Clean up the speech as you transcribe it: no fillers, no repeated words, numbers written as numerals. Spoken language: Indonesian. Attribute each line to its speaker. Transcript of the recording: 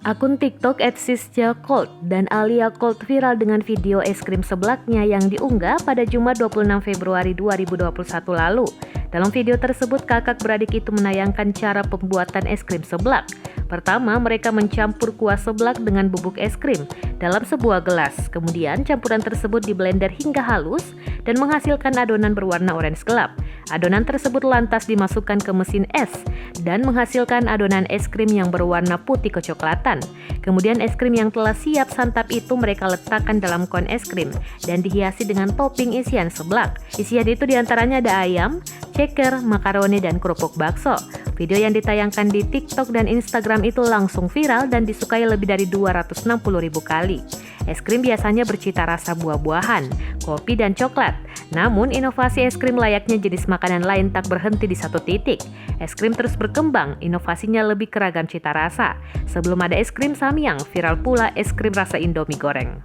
Speaker 1: Akun TikTok @sisjacold dan Alia Cold viral dengan video es krim seblaknya yang diunggah pada Jumat 26 Februari 2021 lalu. Dalam video tersebut, kakak beradik itu menayangkan cara pembuatan es krim seblak. Pertama, mereka mencampur kuah seblak dengan bubuk es krim dalam sebuah gelas. Kemudian, campuran tersebut diblender hingga halus dan menghasilkan adonan berwarna orange gelap. Adonan tersebut lantas dimasukkan ke mesin es dan menghasilkan adonan es krim yang berwarna putih kecoklatan. Kemudian es krim yang telah siap santap itu mereka letakkan dalam kon es krim dan dihiasi dengan topping isian seblak. Isian itu diantaranya ada ayam, ceker, makaroni, dan kerupuk bakso. Video yang ditayangkan di TikTok dan Instagram itu langsung viral dan disukai lebih dari 260.000 kali. Es krim biasanya bercita rasa buah-buahan, kopi, dan coklat. Namun, inovasi es krim layaknya jenis makanan lain tak berhenti di satu titik. Es krim terus berkembang, inovasinya lebih keragam cita rasa. Sebelum ada es krim samyang, viral pula es krim rasa Indomie goreng.